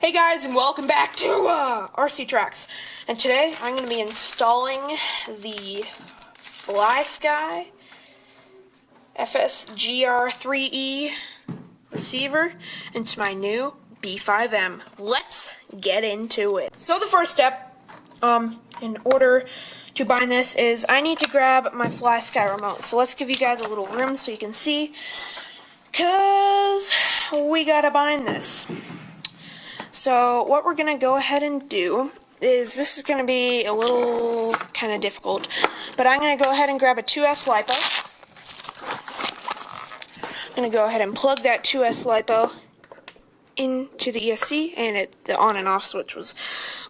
Hey guys, and welcome back to RC Tracks. And today I'm going to be installing the FlySky FS-GR3e receiver into my new b5m. Let's get into it. So the first step, in order to bind this, is I need to grab my FlySky remote. So let's give you guys a little room so you can see, because we gotta bind this. So what we're going to go ahead and do is, this is going to be a little kind of difficult, but I'm going to go ahead and grab a 2S LiPo. I'm going to go ahead and plug that 2S LiPo into the ESC, and the on and off switch was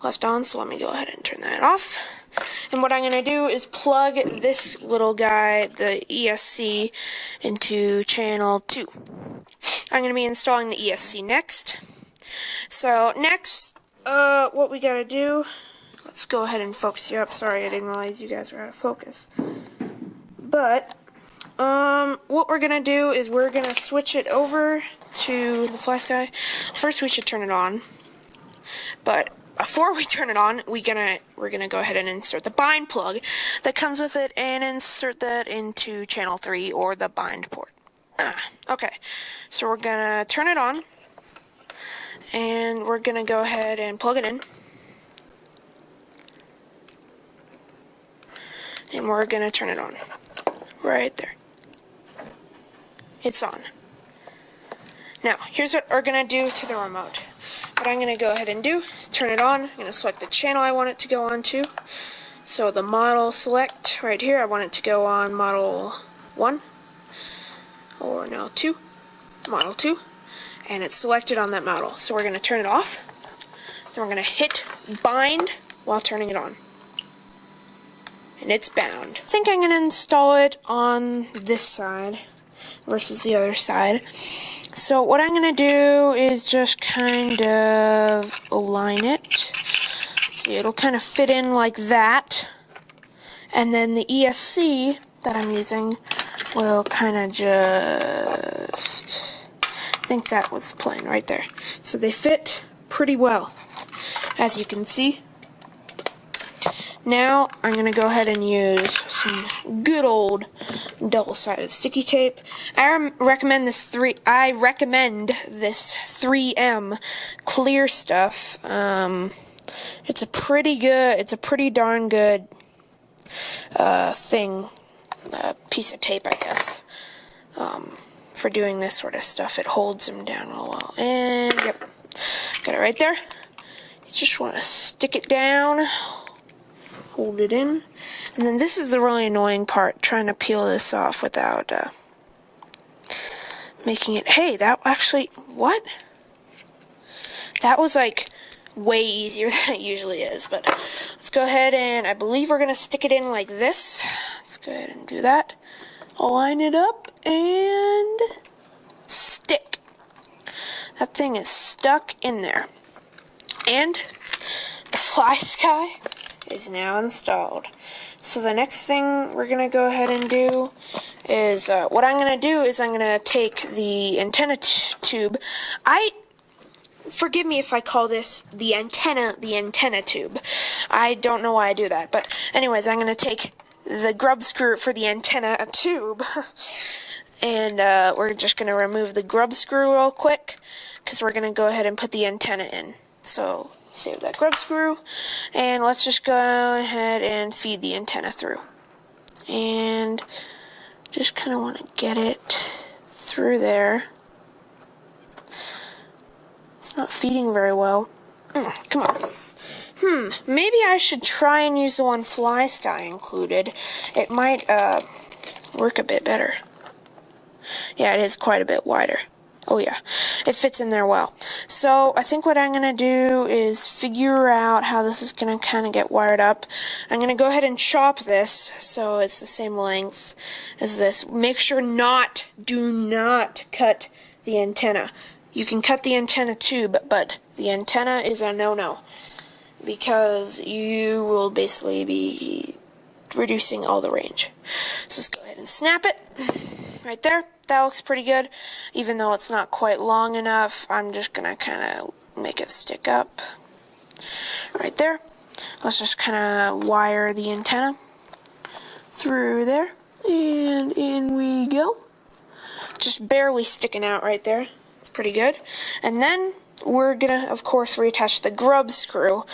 left on, so let me go ahead and turn that off. And what I'm going to do is plug this little guy, the ESC, into channel 2. I'm going to be installing the ESC next. So next, what we gotta do, let's go ahead and focus you up. Sorry, I didn't realize you guys were out of focus. But, what we're gonna do is we're gonna switch it over to the FlySky. First we should turn it on. But before we turn it on, we're gonna go ahead and insert the bind plug that comes with it and insert that into channel 3 or the bind port. Okay, so we're gonna turn it on. And we're going to go ahead and plug it in. And we're going to turn it on. Right there. It's on. Now, here's what we're going to do to the remote. What I'm going to go ahead and do, turn it on. I'm going to select the channel I want it to go on to. So the model select right here, I want it to go on model 1. Or no, 2. Model 2. And it's selected on that model. So we're going to turn it off. Then we're going to hit bind while turning it on. And it's bound. I think I'm going to install it on this side versus the other side. So what I'm going to do is just kind of align it. Let's see, it'll kind of fit in like that. And then the ESC that I'm using will kind of just... I think that was the plan right there. So they fit pretty well, as you can see. Now I'm going to go ahead and use some good old double-sided sticky tape. I recommend this 3M clear stuff. It's a pretty darn good piece of tape, I guess. For doing this sort of stuff. It holds them down real well. And, yep, got it right there. You just want to stick it down, hold it in, and then this is the really annoying part, trying to peel this off without making it, hey, that actually, what? That was like way easier than it usually is, but let's go ahead and, I believe we're going to stick it in like this. Let's go ahead and do that. Line it up and stick. That thing is stuck in there. And the FlySky is now installed. So the next thing we're going to go ahead and do is, what I'm going to do is I'm going to take the antenna tube. Forgive me if I call this the antenna tube. I don't know why I do that. But anyways, I'm going to take the grub screw for the antenna tube, and we're just going to remove the grub screw real quick, because we're going to go ahead and put the antenna in. So save that grub screw, and let's just go ahead and feed the antenna through. And just kind of want to get it through there. It's not feeding very well. Come on. Maybe I should try and use the one FlySky included. It might work a bit better. Yeah, it is quite a bit wider. Oh yeah, it fits in there well. So I think what I'm going to do is figure out how this is going to kind of get wired up. I'm going to go ahead and chop this so it's the same length as this. Make sure do not cut the antenna. You can cut the antenna tube, but the antenna is a no-no, because you will basically be reducing all the range. So let's go ahead and snap it right there. That looks pretty good, even though it's not quite long enough. I'm just gonna kind of make it stick up right there. Let's just kind of wire the antenna through there, and in we go. Just barely sticking out right there. It's pretty good. And then we're gonna, of course, reattach the grub screw.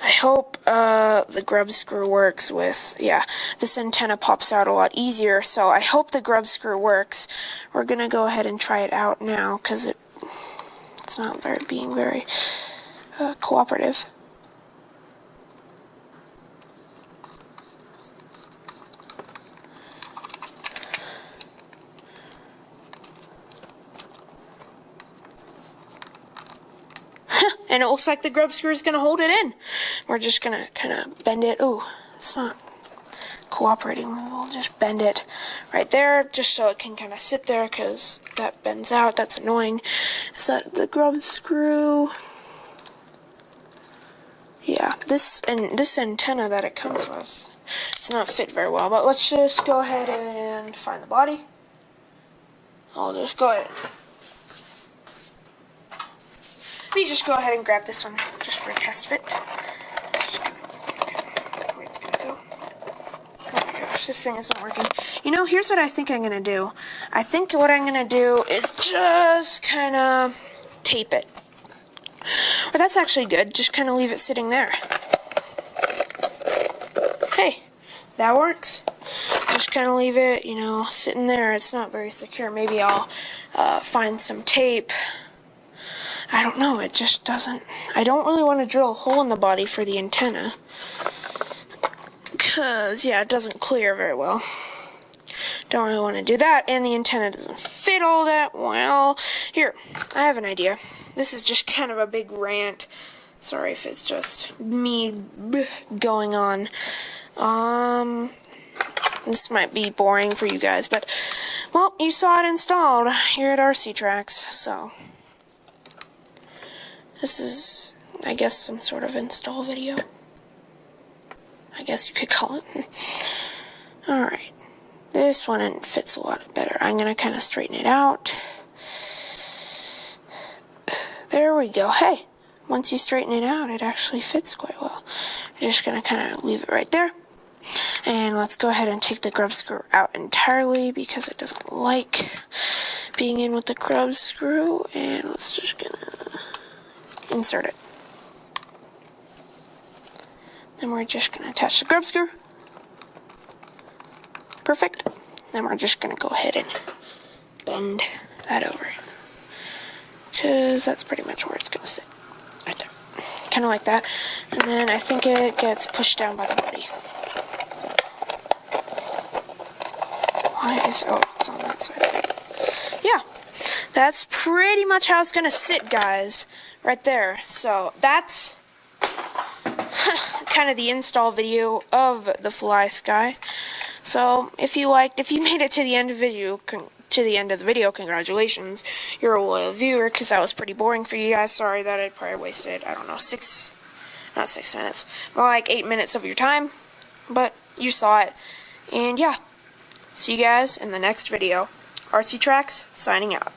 I hope the grub screw works with, yeah, this antenna pops out a lot easier, so I hope the grub screw works. We're gonna go ahead and try it out now, because it's not being very cooperative. And it looks like the grub screw is going to hold it in. We're just going to kind of bend it. Ooh, it's not cooperating. We'll just bend it right there just so it can kind of sit there, because that bends out. That's annoying. Is that the grub screw? Yeah, this antenna that it comes with, it's not fit very well. But let's just go ahead and find the body. I'll just go ahead. Let me just go ahead and grab this one just for a test fit. Where it's gonna go. Oh my gosh, this thing isn't working. You know, here's what I think I'm gonna do. I think what I'm gonna do is just kind of tape it. But that's actually good. Just kind of leave it sitting there. Hey, that works. Just kind of leave it, you know, sitting there. It's not very secure. Maybe I'll find some tape. I don't know, it just doesn't. I don't really want to drill a hole in the body for the antenna, because, yeah, it doesn't clear very well. Don't really want to do that, and the antenna doesn't fit all that well. Here, I have an idea. This is just kind of a big rant. Sorry if it's just me going on. This might be boring for you guys, but, well, you saw it installed here at RC so... This is, I guess, some sort of install video. I guess you could call it. Alright. This one fits a lot better. I'm going to kind of straighten it out. There we go. Hey, once you straighten it out, it actually fits quite well. I'm just going to kind of leave it right there. And let's go ahead and take the grub screw out entirely, because it doesn't like being in with the grub screw. And let's just going to insert it. Then we're just going to attach the grub screw. Perfect. Then we're just going to go ahead and bend that over, because that's pretty much where it's going to sit. Right there. Kind of like that. And then I think it gets pushed down by the body. Why is... oh, it's on that side. Yeah. That's pretty much how it's going to sit, guys. Right there. So that's kind of the install video of the FlySky. So if you made it to the end of the video, congratulations. You're a loyal viewer, because that was pretty boring for you guys. Sorry that I probably wasted, I don't know, not 6 minutes, more like 8 minutes of your time. But you saw it. And yeah, see you guys in the next video. RC Tracks signing out.